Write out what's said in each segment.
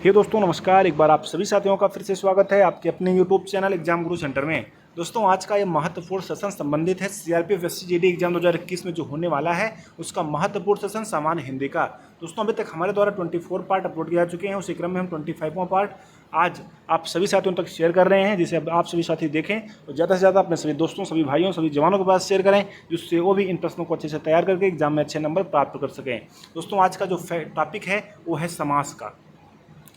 हे दोस्तों नमस्कार। एक बार आप सभी साथियों का फिर से स्वागत है आपके अपने यूट्यूब चैनल एग्जाम गुरु सेंटर में। दोस्तों आज का ये महत्वपूर्ण सेशन संबंधित है सीआरपीएफ एससीजीडी एग्जाम 2021 में जो होने वाला है उसका महत्वपूर्ण सेशन सामान्य हिंदी का। दोस्तों अभी तक हमारे द्वारा 24 पार्ट अपलोड किया चुके हैं, उसी क्रम में हम 25वां पार्ट आज आप सभी साथियों तक शेयर कर रहे हैं, जिसे अब आप सभी साथी देखें और ज़्यादा से ज़्यादा अपने सभी दोस्तों, सभी भाइयों, सभी जवानों के पास शेयर करें, जिससे वो भी इन प्रश्नों को अच्छे से तैयार करके एग्जाम में अच्छे नंबर प्राप्त कर सकें। दोस्तों आज का जो टॉपिक है वो है समास का,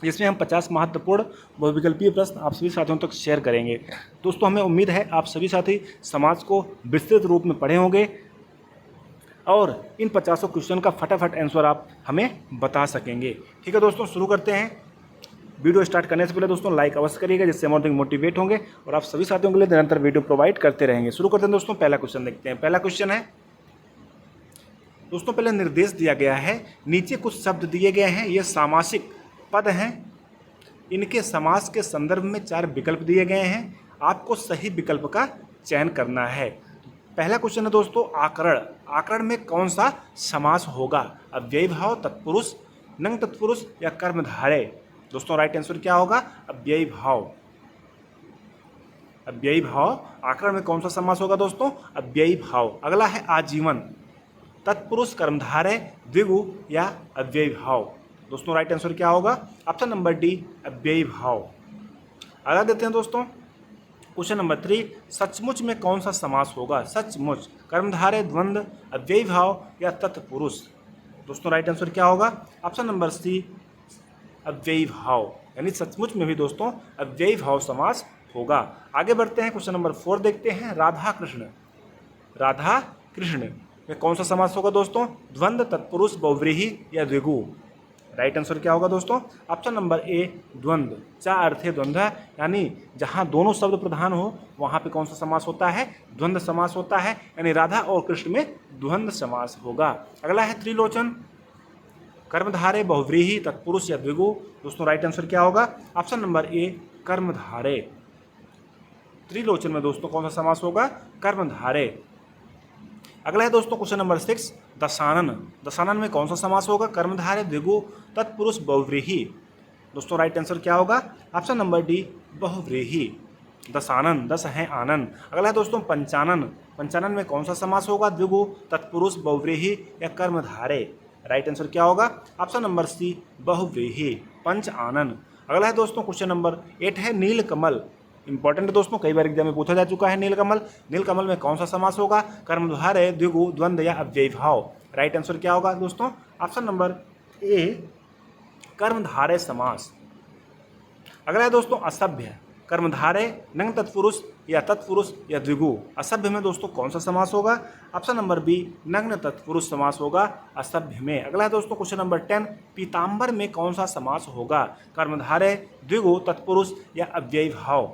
जिसमें हम 50 महत्वपूर्ण बहुविकल्पीय प्रश्न आप सभी साथियों तक शेयर करेंगे। दोस्तों हमें उम्मीद है आप सभी साथी समाज को विस्तृत रूप में पढ़े होंगे और इन 50 क्वेश्चन का फटाफट आंसर आप हमें बता सकेंगे। ठीक है दोस्तों, शुरू करते हैं। वीडियो स्टार्ट करने से पहले दोस्तों लाइक अवश्य करिएगा, जिससे हम मोटिवेट होंगे और आप सभी साथियों के लिए निरंतर वीडियो प्रोवाइड करते रहेंगे। शुरू करते हैं दोस्तों, पहला क्वेश्चन देखते हैं। पहला क्वेश्चन है दोस्तों, पहले निर्देश दिया गया है, नीचे कुछ शब्द दिए गए हैं, ये सामासिक पद हैं, इनके समास के संदर्भ में 4 विकल्प दिए गए हैं, आपको सही विकल्प का चयन करना है। पहला क्वेश्चन है दोस्तों आकरण। आकरण में कौन सा समास होगा? अव्ययी भाव, तत्पुरुष, नंग तत्पुरुष या कर्मधारय? दोस्तों राइट आंसर क्या होगा? अव्ययी भाव। अव्ययी भाव आकरण में कौन सा समास होगा दोस्तों? अव्ययी भाव। अगला है आजीवन। तत्पुरुष, कर्मधारय, द्विगु या अव्ययी भाव? दोस्तों राइट आंसर क्या होगा? ऑप्शन नंबर डी, अव्ययी भाव। आगे देते हैं दोस्तों क्वेश्चन नंबर 3, सचमुच में कौन सा समास होगा? सचमुच, कर्मधारय, द्वंद्व, अव्ययी भाव या तत्पुरुष? दोस्तों राइट आंसर क्या होगा? ऑप्शन नंबर सी, अव्ययी भाव। यानी सचमुच में भी दोस्तों अव्ययी भाव समास होगा। आगे बढ़ते हैं, क्वेश्चन नंबर 4 देखते हैं। राधा कृष्ण। राधा कृष्ण में कौन सा समास होगा दोस्तों? द्वंद्व, तत्पुरुष, बहुव्रीहि या द्विगु? राइट आंसर क्या होगा दोस्तों? ऑप्शन नंबर ए, द्वंद्व। चा अर्थे द्वंद्व, यानी जहां दोनों शब्द प्रधान हो वहां पे कौन सा समास होता है? द्वंद्व समास होता है, यानी राधा और कृष्ण में द्वंद्व समास होगा। अगला है त्रिलोचन। कर्मधारय, बहुव्रीहि, तत्पुरुष या द्विगु? दोस्तों राइट आंसर क्या होगा? ऑप्शन नंबर ए, कर्मधारय। त्रिलोचन में दोस्तों कौन सा समास होगा? कर्मधारय। अगला है दोस्तों क्वेश्चन नंबर 6, दशानन। दशानन में कौन सा समास होगा? कर्मधारय, द्विगु, तत्पुरुष, बहुव्रीहि? दोस्तों राइट आंसर क्या होगा? ऑप्शन नंबर डी, बहुव्रीहि। दशानन, दस है आनंद। अगला है दोस्तों पंचानन। पंचानन में कौन सा समास होगा? द्विगु, तत्पुरुष, बहुव्रीहि या कर्मधारय? राइट आंसर क्या होगा? ऑप्शन नंबर सी, बहुव्रीहि, पंच आनन। अगला है दोस्तों क्वेश्चन नंबर 8 है नीलकमल। इंपॉर्टेंट दोस्तों, कई बार एग्जाम में पूछा जा चुका है नीलकमल। नीलकमल में कौन सा समास होगा? कर्मधारय, द्विगु, द्वंद्व या अव्ययी भाव? राइट आंसर क्या होगा दोस्तों? ऑप्शन नंबर ए, कर्मधारय समास। अगला है दोस्तों असभ्य। कर्मधारय, नंग तत्पुरुष या तत्पुरुष या द्विगु? असभ्य में दोस्तों कौन सा समास होगा? ऑप्शन नंबर बी, नग्न तत्पुरुष समास होगा असभ्य में। अगला है दोस्तों क्वेश्चन नंबर 10, पीताम्बर में कौन सा समास होगा? कर्मधारय, द्विगु, तत्पुरुष या अव्ययी भाव?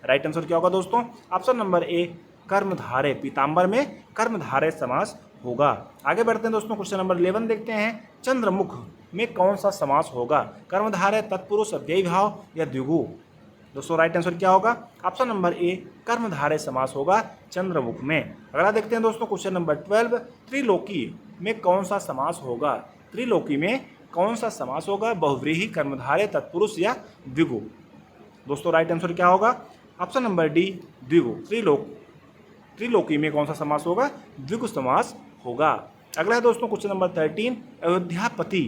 राइट आंसर क्या होगा दोस्तों? Option number A, कर्मधारय। पीताम्बर में कर्मधारय समास होगा। आगे बढ़ते हैं दोस्तों, क्वेश्चन नंबर 11 देखते हैं। चंद्रमुख में कौन सा समास होगा? कर्मधारय, तत्पुरुष, अव्ययी भाव या द्विगु? दोस्तों राइट आंसर क्या होगा? ऑप्शन नंबर ए, कर्मधारय समास होगा चंद्रमुख में। अगला देखते हैं दोस्तों क्वेश्चन नंबर 12, त्रिलोकी में कौन सा समास होगा? त्रिलोकी में कौन सा समास होगा? बहुव्रीहि, कर्मधारय, तत्पुरुष या द्विगु? दोस्तों राइट आंसर क्या होगा? ऑप्शन नंबर डी, द्विगु। त्रिलोकी में कौन सा समास होगा? द्विगु समास होगा। अगला है दोस्तों क्वेश्चन नंबर 13, अयोध्यापति।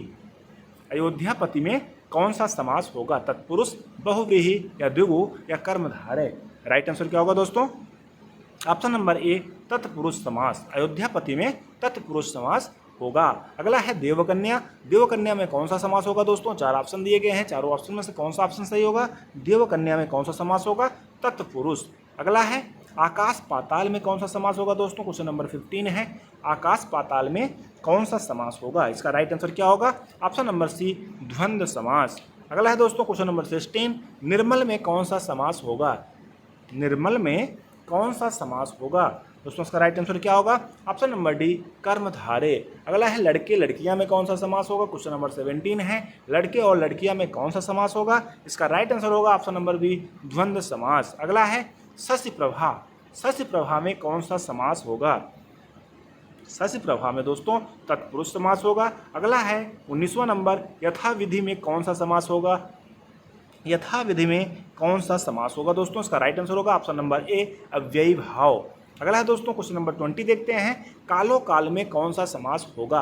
अयोध्यापति में कौन सा समास होगा? तत्पुरुष, बहुव्रीहि या द्विगु या कर्मधारय? राइट आंसर क्या होगा दोस्तों? ऑप्शन नंबर ए, तत्पुरुष समास। अयोध्यापति में तत्पुरुष समास होगा। अगला है देवकन्या। देवकन्या में कौन सा समास होगा दोस्तों? 4 ऑप्शन दिए गए हैं, चारों ऑप्शन में से कौन सा ऑप्शन सही होगा? देवकन्या में कौन सा समास होगा? तत्पुरुष। अगला है आकाश पाताल में कौन सा समास होगा दोस्तों? क्वेश्चन नंबर 15 है, आकाश पाताल में कौन सा समास होगा? इसका राइट आंसर क्या होगा? ऑप्शन नंबर सी, द्वंद्व समास। अगला है दोस्तों क्वेश्चन नंबर 16, निर्मल में कौन सा समास होगा? निर्मल में कौन सा समास होगा? दोस्तों इसका राइट आंसर क्या होगा? ऑप्शन नंबर डी, कर्मधारय। अगला है लड़के लड़कियां में कौन सा समास होगा? क्वेश्चन नंबर 17 है, लड़के और लड़कियां में कौन सा समास होगा? इसका राइट आंसर होगा ऑप्शन नंबर बी, द्वंद्व समास। अगला है शशि प्रभा। शशि प्रभा में कौन सा समास होगा? शशि प्रभा में दोस्तों तत्पुरुष समास होगा। अगला है 19वां नंबर, यथाविधि में कौन सा समास होगा? यथाविधि में कौन सा समास होगा दोस्तों? इसका राइट आंसर होगा ऑप्शन नंबर ए अव्ययी भाव। अगला है दोस्तों क्वेश्चन नंबर 20 देखते हैं। कालो काल में कौन सा समास होगा?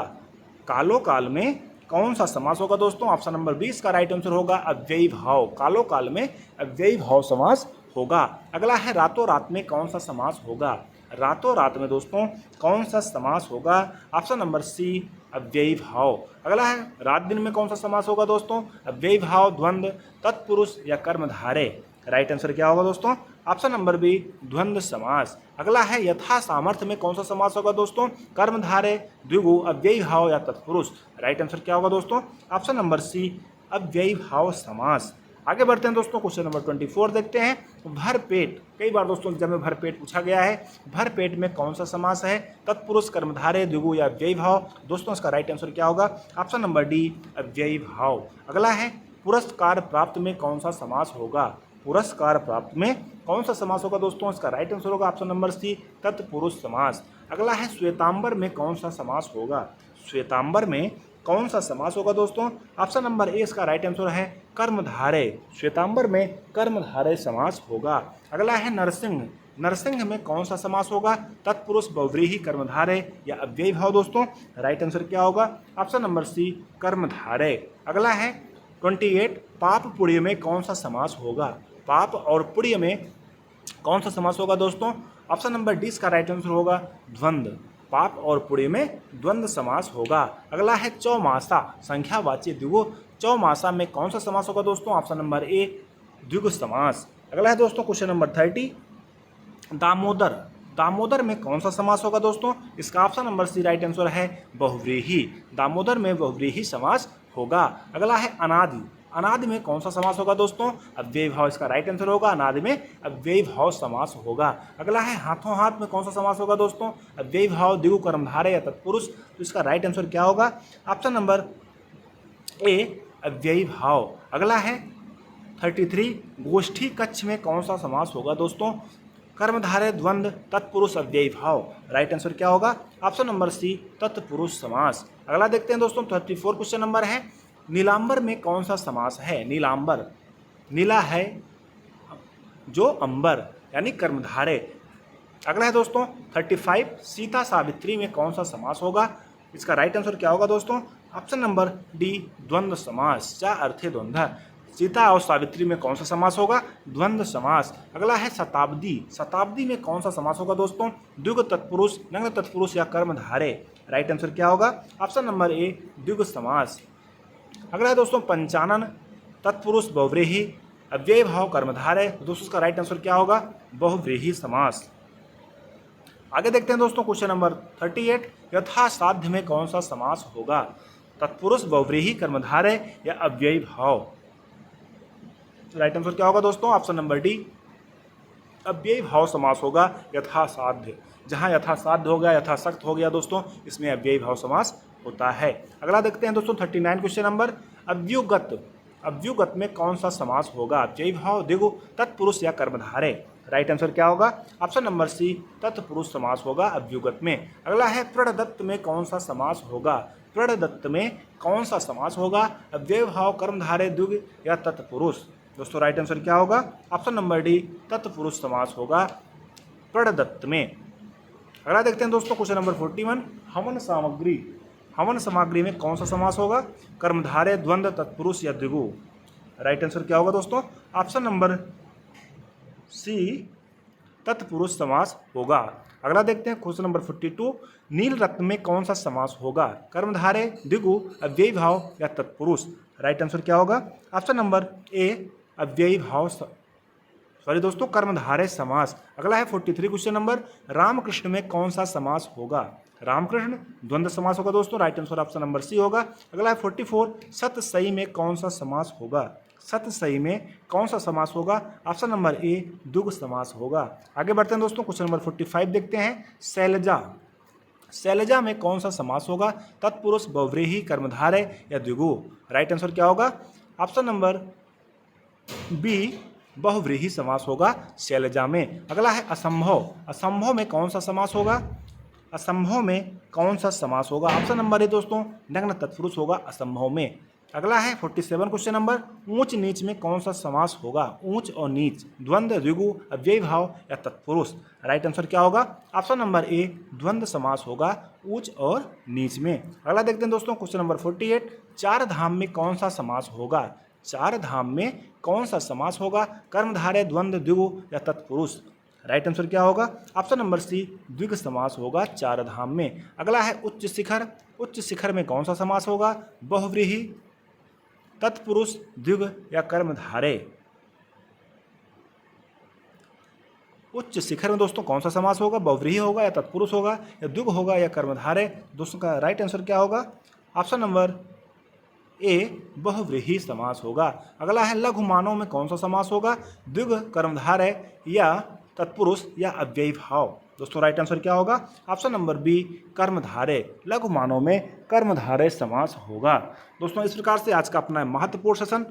कालो काल में कौन सा समास होगा दोस्तों? ऑप्शन नंबर 20 का राइट आंसर होगा अव्ययी भाव। कालो काल में अव्ययी भाव समास होगा। अगला है रातों रात में कौन सा समास होगा? रातों रात में दोस्तों कौन सा समास होगा? ऑप्शन नंबर सी अव्ययी भाव। अगला है रात दिन में कौन सा समास होगा दोस्तों? अव्ययी भाव, द्वंद्व, तत्पुरुष या कर्मधारय। राइट आंसर क्या होगा दोस्तों? ऑप्शन नंबर बी द्वंद्व समास। अगला है यथा सामर्थ्य में कौन सा समास होगा दोस्तों? कर्मधारय, द्विगु, अव्ययी भाव या तत्पुरुष। राइट आंसर क्या होगा दोस्तों? ऑप्शन नंबर सी अव्ययी भाव समास। आगे बढ़ते हैं दोस्तों, क्वेश्चन नंबर 24 देखते हैं। भर पेट, कई बार दोस्तों एग्जाम में भर पेट पूछा गया है। भर पेट में कौन सा समास है? तत्पुरुष, कर्मधारय, द्विगु या अव्ययी भाव। दोस्तों इसका राइट आंसर क्या होगा? ऑप्शन नंबर डी अव्ययी भाव। अगला है पुरस्कार प्राप्त में कौन सा समास होगा? पुरस्कार प्राप्त में कौन सा समास होगा दोस्तों? इसका राइट आंसर होगा ऑप्शन नंबर सी तत्पुरुष समास। अगला है श्वेतांबर में कौन सा समास होगा? श्वेतांबर में कौन सा समास होगा दोस्तों? ऑप्शन नंबर ए इसका राइट आंसर है कर्मधारय। श्वेतांबर में कर्मधारय समास होगा। अगला है नरसिंह, नरसिंह में कौन सा समास होगा? तत्पुरुष, बहुव्रीहि, कर्मधारय या अव्ययी भाव। दोस्तों राइट आंसर क्या होगा? ऑप्शन नंबर सी कर्मधारय। अगला है 28 पाप पुण्य में कौन सा समास होगा? पाप और पुण्य में कौन सा समास होगा दोस्तों? ऑप्शन नंबर डी इसका राइट आंसर होगा द्वंद्व। पाप और पुण्य में द्वंद्व समास होगा। अगला है चौमासा, संख्यावाची द्विगु। चौमासा में कौन सा समास होगा दोस्तों? ऑप्शन नंबर ए द्विगु समास। अगला है दोस्तों क्वेश्चन नंबर 30 दामोदर, दामोदर में कौन सा समास होगा दोस्तों? इसका option number C right answer है बहुव्रीहि। दामोदर में बहुव्रीहि समास होगा। अगला है अनादि, अनादि में कौन सा समास होगा दोस्तों? अव्ययी भाव। इसका राइट आंसर होगा अनादि में अव्ययी भाव समास होगा। अगला है हाथों हाथ में कौन सा समास होगा दोस्तों? अव्ययी भाव, द्विगु, कर्मधारय या तत्पुरुष। तो इसका राइट आंसर क्या होगा? ऑप्शन नंबर ए अव्ययी भाव। अगला है 33 गोष्ठी कक्ष में कौन सा समास होगा दोस्तों? कर्मधारय, द्वंद्व, तत्पुरुष, अव्ययी भाव। राइट आंसर क्या होगा? ऑप्शन नंबर सी तत्पुरुष समास। अगला देखते हैं दोस्तों 34 क्वेश्चन नंबर है। नीलांबर में कौन सा समास है? नीलांबर, नीला है जो अंबर यानी कर्मधारय। अगला है दोस्तों 35 सीता सावित्री में कौन सा समास होगा? इसका राइट आंसर क्या होगा दोस्तों? ऑप्शन नंबर डी द्वंद्व समास। क्या अर्थ है द्वंद्व? सीता और सावित्री में कौन सा समास होगा? द्वंद्व समास। अगला है शताब्दी, शताब्दी में कौन सा समास होगा दोस्तों? द्विगु तत्पुरुष, नग्न तत्पुरुष या कर्मधारय। राइट आंसर क्या होगा? ऑप्शन नंबर ए द्विगु समास। अगला है दोस्तों पंचानन, तत्पुरुष, बहुव्रीहि, अव्ययी भाव, कर्मधारय। दोस्तों इसका राइट आंसर क्या होगा? बहुव्रीहि समास। आगे देखते हैं दोस्तों क्वेश्चन नंबर 38 यथासाध्य में कौन सा समास होगा? तत्पुरुष, बहुव्रीहि, कर्मधारय या अव्ययी भाव। राइट आंसर क्या होगा दोस्तों? ऑप्शन नंबर डी अव्ययी भाव समास होगा यथासाध्य। जहां यथासाध्य हो गया, यथाशक्त हो गया दोस्तों, इसमें अव्ययी भाव समास होता है। अगला देखते हैं दोस्तों 39 क्वेश्चन नंबर अव्युगत, अव्युगत में कौन सा समास होगा? अव्ययी भाव, द्विगु, तत्पुरुष या कर्मधारय। राइट आंसर क्या होगा? ऑप्शन नंबर सी तत्पुरुष समास होगा अव्युगत में। अगला है प्रणदत्त में कौन सा समास होगा? प्रणदत्त में कौन सा समास होगा? अव्ययी भाव, कर्मधारय, द्विगु या तत्पुरुष। दोस्तों राइट आंसर क्या होगा? ऑप्शन नंबर डी तत्पुरुष समास होगा प्रणदत्त में। अगला देखते हैं दोस्तों क्वेश्चन नंबर 41 हवन सामग्री, हवन सामग्री में कौन सा समास होगा? कर्मधारय, द्वंद्व, तत्पुरुष या द्विगु। राइट आंसर क्या होगा दोस्तों? ऑप्शन नंबर सी तत्पुरुष समास होगा। अगला देखते हैं क्वेश्चन नंबर 42 नील रत्न में कौन सा समास होगा? कर्मधारय, द्विगु, अव्ययी भाव या तत्पुरुष। राइट आंसर क्या होगा? ऑप्शन नंबर ए अव्ययी भाव, सॉरी दोस्तों कर्मधारय समास। अगला है 43 क्वेश्चन नंबर रामकृष्ण में कौन सा समास होगा? रामकृष्ण द्वंद्व समास होगा दोस्तों। Right answer option number C होगा। अगला है 44 सतसई में कौन सा समास होगा? सतसई में कौन सा समास होगा? ऑप्शन नंबर ए द्विगु समास होगा। आगे बढ़ते हैं दोस्तों क्वेश्चन नंबर 45 देखते हैं शैलजा, शैलजा में कौन सा समास होगा? तत्पुरुष, बहुव्रीहि, कर्मधारय या द्विगु। राइट आंसर क्या होगा? ऑप्शन नंबर बी बहुव्रीहि समास होगा शैलजा में। अगला है असंभव, असंभव में कौन सा समास होगा? असंभव में कौन सा समास होगा? ऑप्शन नंबर ए दोस्तों नग्न तत्पुरुष होगा असंभव में। अगला है 47 क्वेश्चन नंबर, ऊंच नीच में कौन सा समास होगा? ऊंच और नीच, द्वंद्व, द्विगु, अव्ययी भाव या तत्पुरुष? राइट आंसर क्या होगा? ऑप्शन नंबर ए द्वंद्व समास होगा ऊंच और नीच में। अगला देखते हैं दोस्तों क्वेश्चन नंबर 48, चार धाम में कौन सा समास होगा? चार धाम में कौन सा समास होगा? कर्मधारय, द्वंद्व, द्विगु या तत्पुरुष? राइट आंसर क्या होगा? ऑप्शन नंबर सी द्विग समास होगा चार धाम में। अगला है उच्च शिखर, उच्च शिखर में कौन सा समास होगा? बहुव्रीहि, तत्पुरुष, द्विग या कर्मधारय? उच्च शिखर में दोस्तों कौन सा समास होगा? बहुव्रीहि होगा या तत्पुरुष होगा या द्विग होगा या कर्मधारय? दोस्तों का राइट आंसर क्या होगा? ऑप्शन नंबर ए बहुव्रीहि समास होगा। अगला है लघु मानव में कौन सा समास होगा? द्विग, कर्मधारय या तत्पुरुष या अव्ययी भाव? दोस्तों राइट आंसर क्या होगा? ऑप्शन नंबर बी कर्मधारय, लघु मानव में कर्मधारय समास होगा। दोस्तों इस प्रकार से आज का अपना महत्वपूर्ण सेशन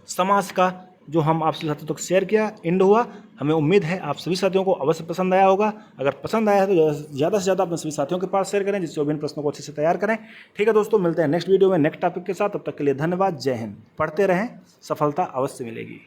समास का जो हम आपसे साथियों तक शेयर किया एंड हुआ। हमें उम्मीद है आप सभी साथियों को अवश्य पसंद आया होगा। अगर पसंद आया है तो ज़्यादा से ज़्यादा अपने सभी साथियों के पास शेयर करें, जिससे विभिन्न प्रश्नों को अच्छे से तैयार करें। ठीक है दोस्तों, मिलते हैं नेक्स्ट वीडियो में नेक्स्ट टॉपिक के साथ। तब तक के लिए धन्यवाद, जय हिंद। पढ़ते रहें, सफलता अवश्य मिलेगी।